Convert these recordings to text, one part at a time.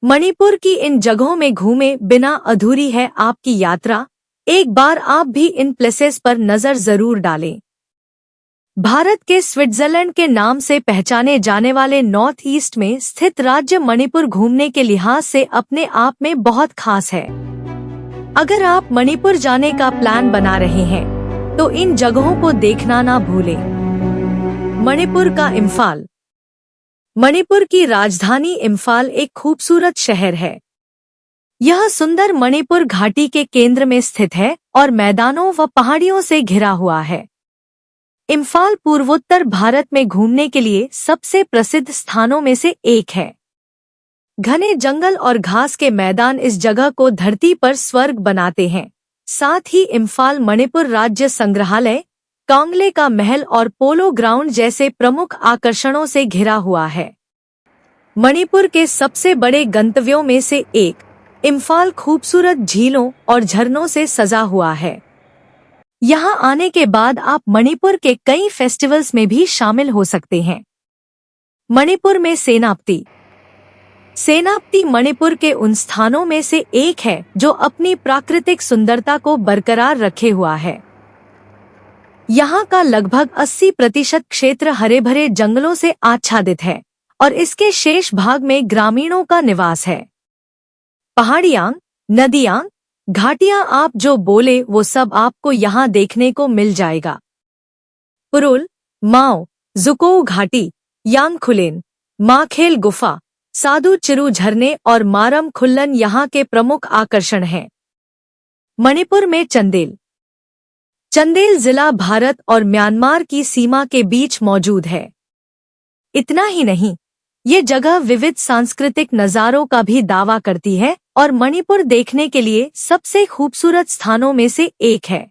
मणिपुर की इन जगहों में घूमे बिना अधूरी है आपकी यात्रा। एक बार आप भी इन प्लेसेस पर नजर जरूर डालें। भारत के स्विट्जरलैंड के नाम से पहचाने जाने वाले नॉर्थ ईस्ट में स्थित राज्य मणिपुर घूमने के लिहाज से अपने आप में बहुत खास है। अगर आप मणिपुर जाने का प्लान बना रहे हैं तो इन जगहों को देखना ना भूलें। मणिपुर का इम्फाल। मणिपुर की राजधानी इम्फाल एक खूबसूरत शहर है। यह सुंदर मणिपुर घाटी के केंद्र में स्थित है और मैदानों व पहाड़ियों से घिरा हुआ है। इम्फाल पूर्वोत्तर भारत में घूमने के लिए सबसे प्रसिद्ध स्थानों में से एक है। घने जंगल और घास के मैदान इस जगह को धरती पर स्वर्ग बनाते हैं। साथ ही इम्फाल मणिपुर राज्य संग्रहालय, कांगले का महल और पोलो ग्राउंड जैसे प्रमुख आकर्षणों से घिरा हुआ है। मणिपुर के सबसे बड़े गंतव्यों में से एक इम्फाल खूबसूरत झीलों और झरनों से सजा हुआ है। यहाँ आने के बाद आप मणिपुर के कई फेस्टिवल्स में भी शामिल हो सकते हैं। मणिपुर में सेनापति। सेनापति मणिपुर के उन स्थानों में से एक है जो अपनी प्राकृतिक सुंदरता को बरकरार रखे हुआ है। यहाँ का लगभग 80% क्षेत्र हरे भरे जंगलों से आच्छादित है और इसके शेष भाग में ग्रामीणों का निवास है। पहाड़ियाँ, नदियाँ, घाटियाँ, आप जो बोले वो सब आपको यहाँ देखने को मिल जाएगा। पुरुल, माओ, जुकोऊ घाटी, यांगखुलेन, माखेल गुफा, साधु चिरू झरने और मारम खुल्लन यहाँ के प्रमुख आकर्षण हैं। मणिपुर में चंदेल। चंदेल जिला भारत और म्यांमार की सीमा के बीच मौजूद है। इतना ही नहीं, ये जगह विविध सांस्कृतिक नज़ारों का भी दावा करती है और मणिपुर देखने के लिए सबसे खूबसूरत स्थानों में से एक है।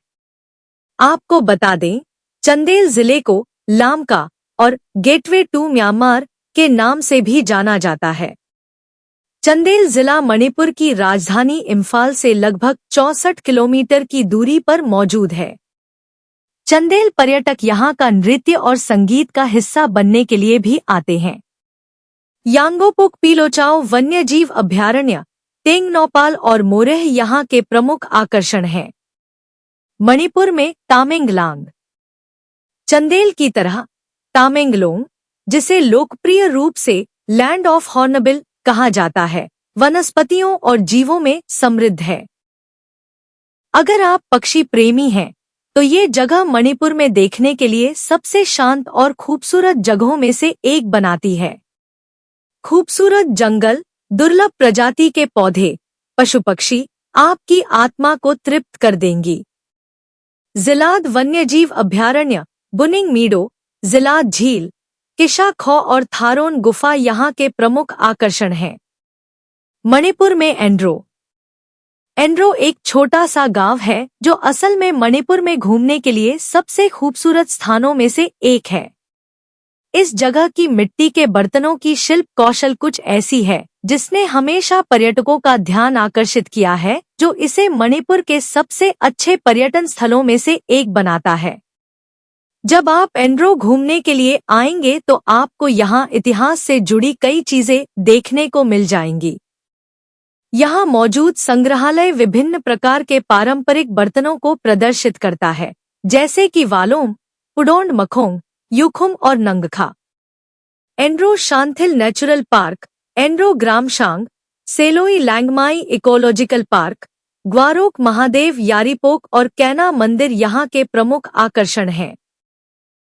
आपको बता दें, चंदेल जिले को लामका और गेटवे टू म्यांमार के नाम से भी जाना जाता है। चंदेल जिला मणिपुर की राजधानी इम्फाल से लगभग 64 किलोमीटर की दूरी पर मौजूद है। चंदेल पर्यटक यहाँ का नृत्य और संगीत का हिस्सा बनने के लिए भी आते हैं। यांगोपुक पीलोचाओ वन्यजीव अभयारण्य, तेंगनौपाल और मोरेह यहाँ के प्रमुख आकर्षण हैं। मणिपुर में तामेंगलांग। चंदेल की तरह तामेंगलोंग, जिसे लोकप्रिय रूप से लैंड ऑफ हॉर्नबिल कहा जाता है, वनस्पतियों और जीवों में समृद्ध है। अगर आप पक्षी प्रेमी हैं तो ये जगह मणिपुर में देखने के लिए सबसे शांत और खूबसूरत जगहों में से एक बनाती है। खूबसूरत जंगल, दुर्लभ प्रजाति के पौधे, पशु पक्षी आपकी आत्मा को तृप्त कर देंगी। जिलाद वन्यजीव अभयारण्य, बुनिंग मीडो, जिलाद झील, किशा खो और थारोन गुफा यहाँ के प्रमुख आकर्षण हैं। मणिपुर में एंड्रो। एंड्रो एक छोटा सा गांव है जो असल में मणिपुर में घूमने के लिए सबसे खूबसूरत स्थानों में से एक है। इस जगह की मिट्टी के बर्तनों की शिल्प कौशल कुछ ऐसी है जिसने हमेशा पर्यटकों का ध्यान आकर्षित किया है, जो इसे मणिपुर के सबसे अच्छे पर्यटन स्थलों में से एक बनाता है। जब आप एंड्रो घूमने के लिए आएंगे तो आपको यहाँ इतिहास से जुड़ी कई चीजें देखने को मिल जाएंगी। यहाँ मौजूद संग्रहालय विभिन्न प्रकार के पारंपरिक बर्तनों को प्रदर्शित करता है, जैसे कि वालोम, पुडोंड मखोंग, युखुम और Nangkha. Andro Shanthil natural park, Andro Gramshang, Seloi Langmai ecological park, Gwarok Mahadev Yaripok और कैना मंदिर यहाँ के प्रमुख आकर्षण हैं।